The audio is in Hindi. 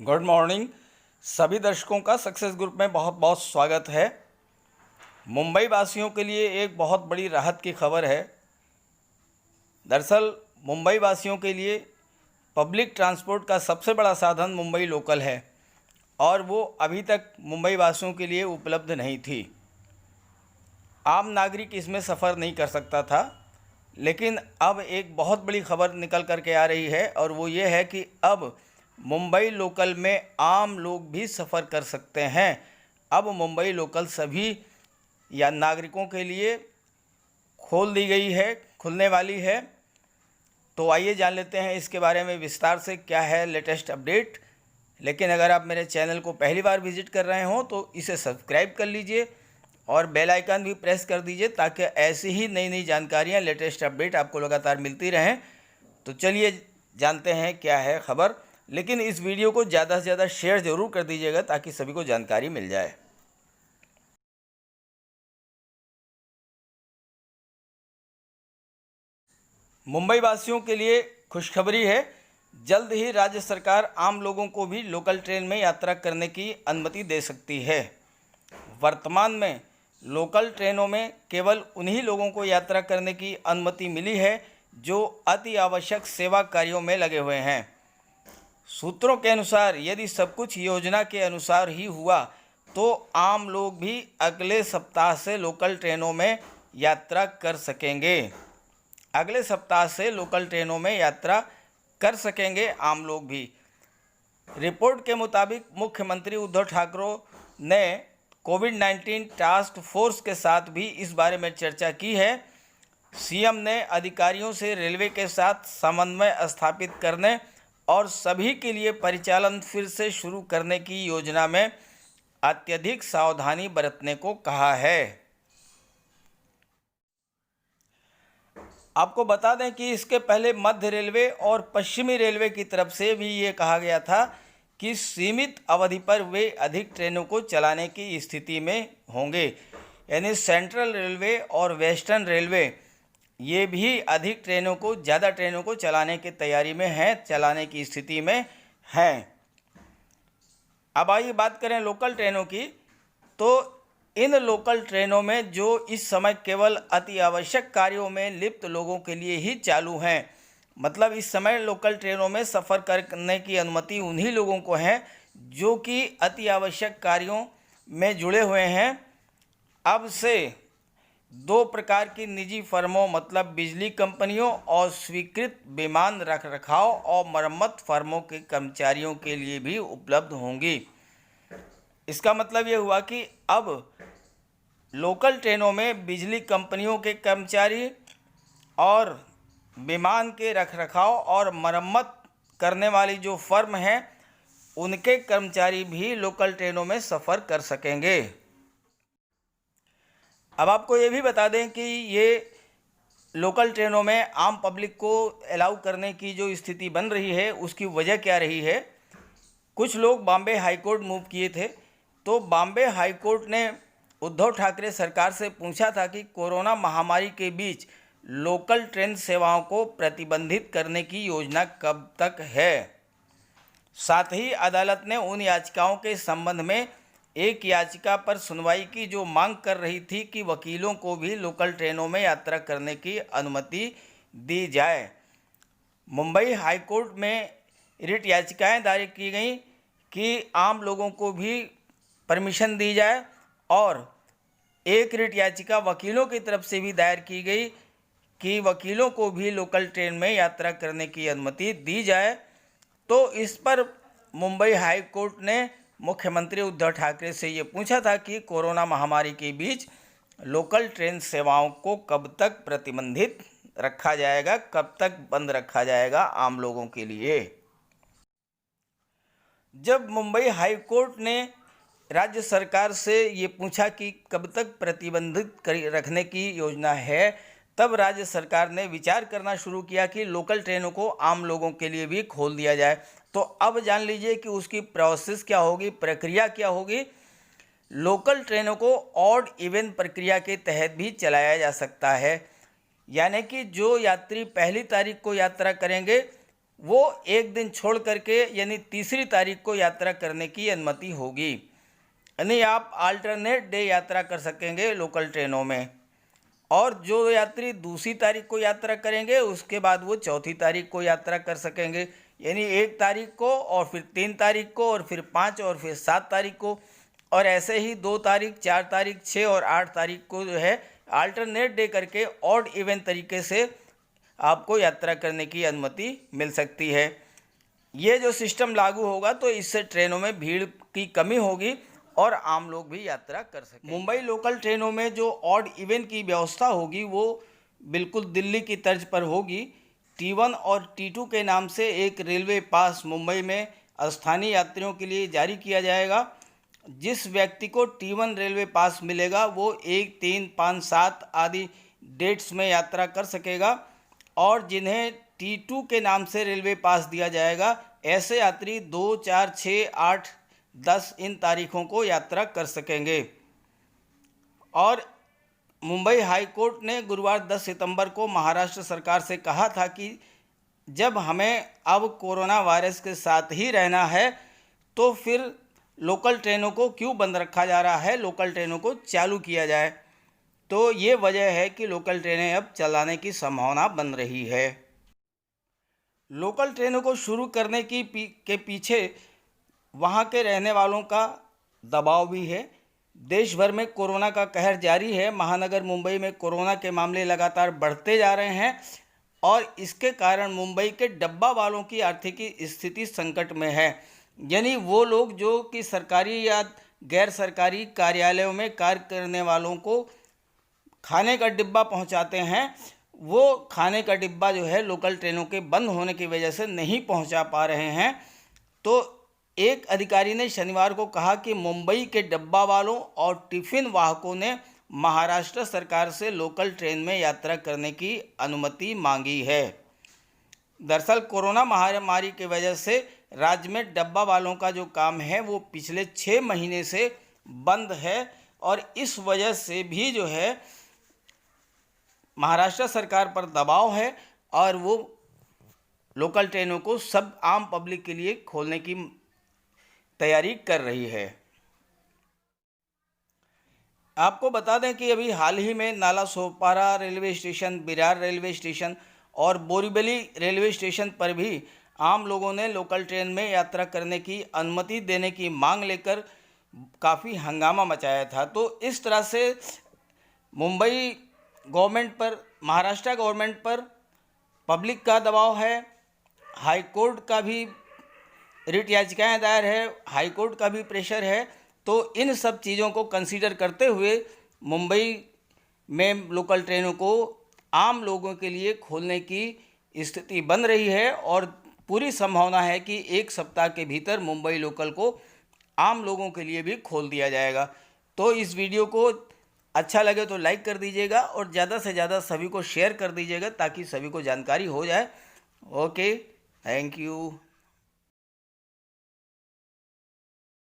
Good morning. सभी दर्शकों का सक्सेस ग्रुप में बहुत बहुत स्वागत है। मुंबई वासियों के लिए एक बहुत बड़ी राहत की खबर है। दरअसल मुंबई वासियों के लिए पब्लिक ट्रांसपोर्ट का सबसे बड़ा साधन मुंबई लोकल है और वो अभी तक मुंबई वासियों के लिए उपलब्ध नहीं थी। आम नागरिक इसमें सफ़र नहीं कर सकता था, लेकिन अब एक बहुत बड़ी खबर निकल कर के आ रही है और वो ये है कि अब मुंबई लोकल में आम लोग भी सफ़र कर सकते हैं। अब मुंबई लोकल सभी या नागरिकों के लिए खोल दी गई है, खुलने वाली है। तो आइए जान लेते हैं इसके बारे में विस्तार से क्या है लेटेस्ट अपडेट। लेकिन अगर आप मेरे चैनल को पहली बार विजिट कर रहे हो तो इसे सब्सक्राइब कर लीजिए और बेल आइकन भी प्रेस कर दीजिए ताकि ऐसी ही नई नई जानकारियाँ, लेटेस्ट अपडेट आपको लगातार मिलती रहें। तो चलिए जानते हैं क्या है खबर। लेकिन इस वीडियो को ज़्यादा से ज़्यादा शेयर ज़रूर कर दीजिएगा ताकि सभी को जानकारी मिल जाए। मुंबई वासियों के लिए खुशखबरी है। जल्द ही राज्य सरकार आम लोगों को भी लोकल ट्रेन में यात्रा करने की अनुमति दे सकती है। वर्तमान में लोकल ट्रेनों में केवल उन्हीं लोगों को यात्रा करने की अनुमति मिली है जो अति आवश्यक सेवा कार्यों में लगे हुए हैं। सूत्रों के अनुसार यदि सब कुछ योजना के अनुसार ही हुआ तो आम लोग भी अगले सप्ताह से लोकल ट्रेनों में यात्रा कर सकेंगे। अगले सप्ताह से लोकल ट्रेनों में यात्रा कर सकेंगे आम लोग भी। रिपोर्ट के मुताबिक मुख्यमंत्री उद्धव ठाकरे ने कोविड-19 टास्क फोर्स के साथ भी इस बारे में चर्चा की है। सीएम ने अधिकारियों से रेलवे के साथ समन्वय स्थापित करने और सभी के लिए परिचालन फिर से शुरू करने की योजना में अत्यधिक सावधानी बरतने को कहा है। आपको बता दें कि इसके पहले मध्य रेलवे और पश्चिमी रेलवे की तरफ से भी ये कहा गया था कि सीमित अवधि पर वे अधिक ट्रेनों को चलाने की स्थिति में होंगे। यानी सेंट्रल रेलवे और वेस्टर्न रेलवे ये भी अधिक ट्रेनों को, ज़्यादा ट्रेनों को चलाने की तैयारी में हैं, चलाने की स्थिति में हैं। अब आइए बात करें लोकल ट्रेनों की। तो इन लोकल ट्रेनों में जो इस समय केवल अति आवश्यक कार्यों में लिप्त लोगों के लिए ही चालू हैं, मतलब इस समय लोकल ट्रेनों में सफ़र करने की अनुमति उन्हीं लोगों को है जो कि अति आवश्यक कार्यों में जुड़े हुए हैं। अब से दो प्रकार की निजी फर्मों, मतलब बिजली कंपनियों और स्वीकृत विमान रखरखाव और मरम्मत फर्मों के कर्मचारियों के लिए भी उपलब्ध होंगी। इसका मतलब ये हुआ कि अब लोकल ट्रेनों में बिजली कंपनियों के कर्मचारी और विमान के रखरखाव और मरम्मत करने वाली जो फर्म हैं उनके कर्मचारी भी लोकल ट्रेनों में सफ़र कर सकेंगे। अब आपको ये भी बता दें कि ये लोकल ट्रेनों में आम पब्लिक को अलाउ करने की जो स्थिति बन रही है उसकी वजह क्या रही है। कुछ लोग बॉम्बे हाई कोर्ट मूव किए थे, तो बॉम्बे हाई कोर्ट ने उद्धव ठाकरे सरकार से पूछा था कि कोरोना महामारी के बीच लोकल ट्रेन सेवाओं को प्रतिबंधित करने की योजना कब तक है। साथ ही अदालत ने उन याचिकाओं के संबंध में एक याचिका पर सुनवाई की जो मांग कर रही थी कि वकीलों को भी लोकल ट्रेनों में यात्रा करने की अनुमति दी जाए। मुंबई हाई कोर्ट में रिट याचिकाएं दायर की गई कि आम लोगों को भी परमिशन दी जाए और एक रिट याचिका वकीलों की तरफ से भी दायर की गई कि वकीलों को भी लोकल ट्रेन में यात्रा करने की अनुमति दी जाए। तो इस पर मुंबई हाई कोर्ट ने मुख्यमंत्री उद्धव ठाकरे से ये पूछा था कि कोरोना महामारी के बीच लोकल ट्रेन सेवाओं को कब तक प्रतिबंधित रखा जाएगा, कब तक बंद रखा जाएगा आम लोगों के लिए। जब मुंबई हाई कोर्ट ने राज्य सरकार से ये पूछा कि कब तक प्रतिबंधित रखने की योजना है, तब राज्य सरकार ने विचार करना शुरू किया कि लोकल ट्रेनों को आम लोगों के लिए भी खोल दिया जाए। तो अब जान लीजिए कि उसकी प्रोसेस क्या होगी, प्रक्रिया क्या होगी। लोकल ट्रेनों को ऑड इवन प्रक्रिया के तहत भी चलाया जा सकता है। यानी कि जो यात्री पहली तारीख को यात्रा करेंगे वो एक दिन छोड़ करके यानी तीसरी तारीख को यात्रा करने की अनुमति होगी। यानी आप अल्टरनेट डे यात्रा कर सकेंगे लोकल ट्रेनों में। और जो यात्री दूसरी तारीख को यात्रा करेंगे उसके बाद वो चौथी तारीख को यात्रा कर सकेंगे, यानी 1 तारीख को और फिर 3 तारीख को और फिर 5 और फिर 7 तारीख को, और ऐसे ही 2 तारीख, 4 तारीख, 6 और 8 तारीख को जो है अल्टरनेट डे करके ऑड इवन तरीके से आपको यात्रा करने की अनुमति मिल सकती है। ये जो सिस्टम लागू होगा तो इससे ट्रेनों में भीड़ की कमी होगी और आम लोग भी यात्रा कर सकें। मुंबई लोकल ट्रेनों में जो ऑड इवन की व्यवस्था होगी वो बिल्कुल दिल्ली की तर्ज पर होगी। T1 और T2 के नाम से एक रेलवे पास मुंबई में स्थानीय यात्रियों के लिए जारी किया जाएगा। जिस व्यक्ति को T1 रेलवे पास मिलेगा वो 1, 3, 5, 7 आदि डेट्स में यात्रा कर सकेगा, और जिन्हें T2 के नाम से रेलवे पास दिया जाएगा ऐसे यात्री 2, 4, 6, 8, 10 इन तारीखों को यात्रा कर सकेंगे। और मुंबई हाई कोर्ट ने गुरुवार 10 सितंबर को महाराष्ट्र सरकार से कहा था कि जब हमें अब कोरोना वायरस के साथ ही रहना है तो फिर लोकल ट्रेनों को क्यों बंद रखा जा रहा है, लोकल ट्रेनों को चालू किया जाए। तो ये वजह है कि लोकल ट्रेनें अब चलाने की संभावना बन रही है। लोकल ट्रेनों को शुरू करने के पीछे वहाँ के रहने वालों का दबाव भी है। देश भर में कोरोना का कहर जारी है। महानगर मुंबई में कोरोना के मामले लगातार बढ़ते जा रहे हैं और इसके कारण मुंबई के डब्बा वालों की आर्थिक स्थिति संकट में है। यानी वो लोग जो कि सरकारी या गैर सरकारी कार्यालयों में कार्य करने वालों को खाने का डिब्बा पहुंचाते हैं, वो खाने का डिब्बा जो है लोकल ट्रेनों के बंद होने की वजह से नहीं पहुंचा पा रहे हैं। तो एक अधिकारी ने शनिवार को कहा कि मुंबई के डब्बा वालों और टिफ़िन वाहकों ने महाराष्ट्र सरकार से लोकल ट्रेन में यात्रा करने की अनुमति मांगी है। दरअसल कोरोना महामारी की वजह से राज्य में डब्बा वालों का जो काम है वो पिछले 6 महीने से बंद है, और इस वजह से भी जो है महाराष्ट्र सरकार पर दबाव है और वो लोकल ट्रेनों को सब आम पब्लिक के लिए खोलने की तैयारी कर रही है। आपको बता दें कि अभी हाल ही में Nala Sopara railway station, Virar railway station और बोरीवली रेलवे स्टेशन पर भी आम लोगों ने लोकल ट्रेन में यात्रा करने की अनुमति देने की मांग लेकर काफ़ी हंगामा मचाया था। तो इस तरह से मुंबई गवर्नमेंट पर, महाराष्ट्र गवर्नमेंट पर पब्लिक का दबाव है, हाई कोर्ट का भी रिट याचिकाएँ दायर है, हाई कोर्ट का भी प्रेशर है। तो इन सब चीज़ों को कंसीडर करते हुए मुंबई में लोकल ट्रेनों को आम लोगों के लिए खोलने की स्थिति बन रही है और पूरी संभावना है कि 1 सप्ताह के भीतर मुंबई लोकल को आम लोगों के लिए भी खोल दिया जाएगा। तो इस वीडियो को अच्छा लगे तो लाइक कर दीजिएगा और ज़्यादा से ज़्यादा सभी को शेयर कर दीजिएगा ताकि सभी को जानकारी हो जाए। Okay, thank you.